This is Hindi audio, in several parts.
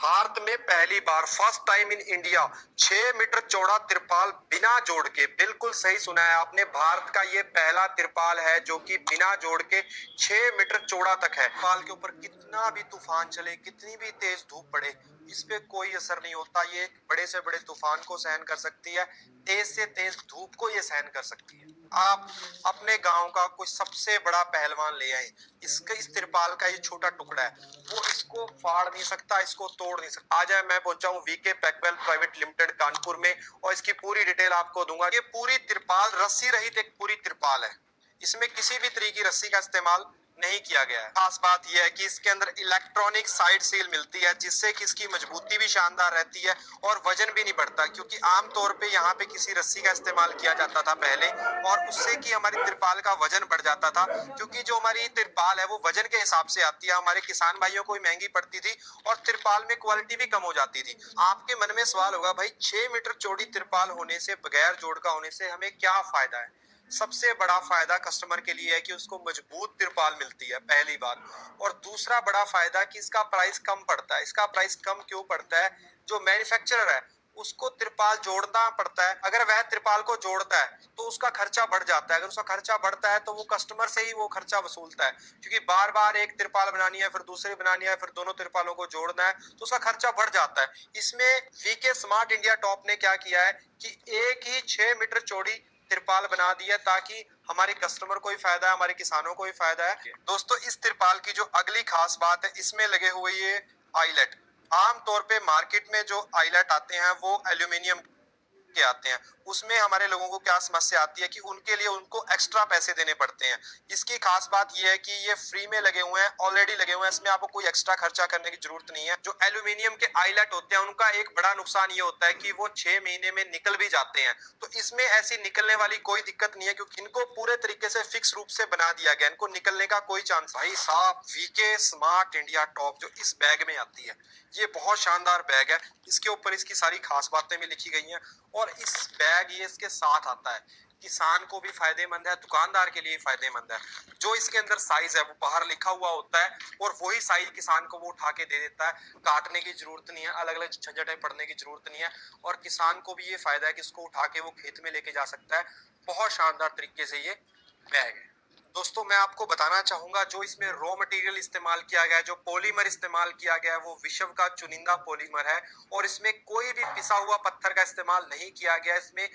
भारत में पहली बार first time in India 6 metre चौड़ा तिरपाल बिना जोड़ के, बिल्कुल सही सुना है आपने, भारत का ये पहला तिरपाल है जो कि बिना जोड़ के 6 मीटर चौड़ा तक है। तिरपाल के ऊपर कितना भी तूफान चले, कितनी भी तेज धूप पड़े, इस पे कोई असर नहीं होता। ये बड़े से बड़े तूफान को सहन कर सकती है, तेज से तेज धूप को ये सहन कर सकती है। आप अपने गांव का कोई सबसे बड़ा पहलवान ले आए, इसका इस तिरपाल का ये छोटा टुकड़ा है, वो इसको फाड़ नहीं सकता, इसको तोड़ नहीं सकता। आज मैं पहुंचा हूँ वीके पैकवेल प्राइवेट लिमिटेड कानपुर में, और इसकी पूरी डिटेल आपको दूंगा। ये पूरी तिरपाल रस्सी रहित एक पूरी तिरपाल है, इसमें किसी भी तरीके की रस्सी का इस्तेमाल नहीं किया गया है। खास बात यह है कि इसके अंदर इलेक्ट्रॉनिक साइड सील मिलती है, जिससे कि इसकी मजबूती भी शानदार रहती है और वजन भी नहीं बढ़ता, क्योंकि आमतौर पे यहाँ पे किसी रस्सी का इस्तेमाल किया जाता था पहले, और उससे कि हमारी तिरपाल का वजन बढ़ जाता था, क्योंकि जो हमारी तिरपाल है वो वजन के हिसाब से आती है, हमारे किसान भाइयों को महंगी पड़ती थी और तिरपाल में क्वालिटी भी कम हो जाती थी। आपके मन में सवाल होगा, भाई 6 मीटर चौड़ी तिरपाल होने से, बगैर जोड़ का होने से हमें क्या फायदा है? सबसे बड़ा फायदा कस्टमर के लिए है कि उसको मजबूत तिरपाल मिलती है, पहली बात। और दूसरा बड़ा फायदा कि इसका प्राइस कम पड़ता है। इसका प्राइस कम क्यों पड़ता है? जो मैन्युफैक्चरर है उसको तिरपाल जोड़ना पड़ता है, अगर वह तिरपाल को जोड़ता है तो उसका खर्चा बढ़ जाता है। अगर उसका खर्चा बढ़ता है तो वो कस्टमर से ही वो खर्चा वसूलता है, क्योंकि बार बार एक तिरपाल बनानी है, फिर दूसरी बनानी है, फिर दोनों तिरपालों को जोड़ना है, तो उसका खर्चा बढ़ जाता है। इसमें वीके स्मार्ट इंडिया टॉप ने क्या किया है कि एक ही 6 मीटर चौड़ी तिरपाल बना दी है, ताकि हमारे कस्टमर को ही फायदा है, हमारे किसानों को ही फायदा है। दोस्तों, इस तिरपाल की जो अगली खास बात है, इसमें लगे हुए ये आईलेट। आमतौर पे मार्केट में जो आईलेट आते हैं वो एल्यूमिनियम के आते हैं, उसमें हमारे लोगों को क्या समस्या आती है कि उनके लिए उनको एक्स्ट्रा पैसे देने पड़ते हैं। इसकी खास बात यह है कि ये फ्री में लगे हुए हैं, ऑलरेडी लगे हुए हैं, इसमें आपको कोई एक्स्ट्रा खर्चा करने की जरूरत नहीं है। जो एल्यूमिनियम के आईलेट होते हैं उनका एक बड़ा नुकसान ये होता है कि वो 6 महीने में निकल भी जाते हैं, तो इसमें ऐसी निकलने वाली कोई दिक्कत नहीं है, क्योंकि इनको पूरे तरीके से फिक्स रूप से बना दिया गया, इनको निकलने का कोई चांस। भाई साहब, वीके स्मार्ट इंडिया टॉप जो इस बैग में आती है, ये बहुत शानदार बैग है। इसके ऊपर इसकी सारी खास बातें भी लिखी गई हैं, और इस बैग ये इसके साथ आता है। किसान को भी फायदेमंद है, दुकानदार के लिए फायदेमंद है। जो इसके अंदर साइज है वो बाहर लिखा हुआ होता है, और वही साइज किसान को वो उठा के दे देता है। काटने की जरूरत नहीं है, अलग अलग झंझटें पड़ने की जरूरत नहीं है, और किसान को भी ये फायदा है कि इसको उठा के वो खेत में लेके जा सकता है। बहुत शानदार तरीके से ये बैग है। दोस्तों, मैं आपको बताना चाहूंगा, जो इसमें रॉ मटेरियल इस्तेमाल किया गया है, जो पॉलीमर इस्तेमाल किया गया है, वो विश्व का चुनिंदा पॉलीमर है, और इसमें कोई भी पिसा हुआ पत्थर का इस्तेमाल नहीं किया गया। इसमें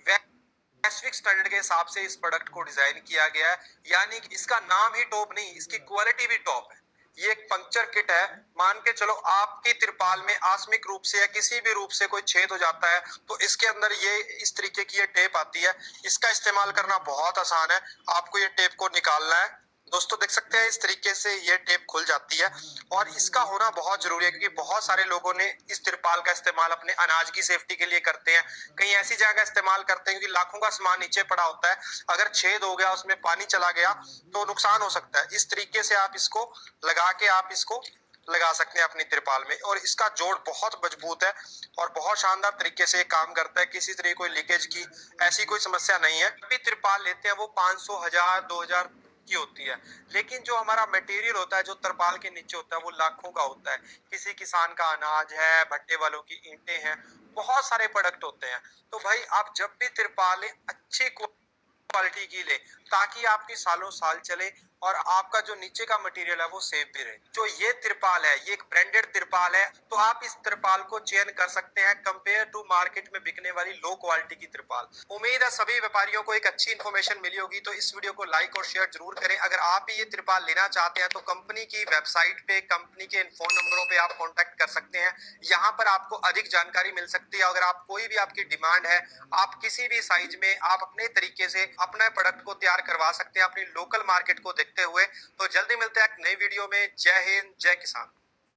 वैश्विक स्टैंडर्ड के हिसाब से इस प्रोडक्ट को डिजाइन किया गया है, यानी कि इसका नाम ही टॉप नहीं, इसकी क्वालिटी भी टॉप है। ये एक पंक्चर किट है। मान के चलो आपकी तिरपाल में आकस्मिक रूप से या किसी भी रूप से कोई छेद हो जाता है, तो इसके अंदर ये इस तरीके की ये टेप आती है। इसका इस्तेमाल करना बहुत आसान है, आपको ये टेप को निकालना है। दोस्तों, देख सकते हैं इस तरीके से ये टेप खुल जाती है, और इसका होना बहुत जरूरी है, क्योंकि बहुत सारे लोगों ने इस तिरपाल का इस्तेमाल अपने अनाज की सेफ्टी के लिए करते हैं, कहीं ऐसी जगह इस्तेमाल करते हैं क्योंकि लाखों का सामान नीचे पड़ा होता है, अगर छेद हो गया, उसमें पानी चला गया तो नुकसान हो सकता है। इस तरीके से आप इसको लगा के आप इसको लगा सकते हैं अपनी तिरपाल में, और इसका जोड़ बहुत मजबूत है और बहुत शानदार तरीके से काम करता है। किसी तरह कोई लीकेज की ऐसी कोई समस्या नहीं है। भी तिरपाल लेते हैं वो 500, 1000, 2000 की होती है, लेकिन जो हमारा मटेरियल होता है, जो तिरपाल के नीचे होता है, वो लाखों का होता है। किसी किसान का अनाज है, भट्टे वालों की ईंटें हैं, बहुत सारे प्रोडक्ट होते हैं। तो भाई, आप जब भी तिरपाल लें, अच्छी क्वालिटी की ले, ताकि आपकी सालों साल चले और आपका जो नीचे का मटेरियल है वो सेफ भी रहे। जो ये तिरपाल है, ये एक ब्रांडेड तिरपाल है, तो आप इस तिरपाल को चयन कर सकते हैं कंपेयर टू मार्केट में बिकने वाली लो क्वालिटी की तिरपाल। उम्मीद है सभी व्यापारियों को एक अच्छी इन्फॉर्मेशन मिली होगी, तो इस वीडियो को लाइक और शेयर जरूर करें। अगर आप भी ये तिरपाल लेना चाहते हैं तो कंपनी की वेबसाइट पे, कंपनी के फोन नंबरों पे आप कॉन्टेक्ट कर सकते हैं, यहाँ पर आपको अधिक जानकारी मिल सकती है। अगर आप कोई भी आपकी डिमांड है, आप किसी भी साइज में आप अपने तरीके से अपने प्रोडक्ट को तैयार करवा सकते हैं, अपनी लोकल मार्केट को देखते हुए। तो जल्दी मिलते हैं एक नई वीडियो में। जय हिंद, जय किसान।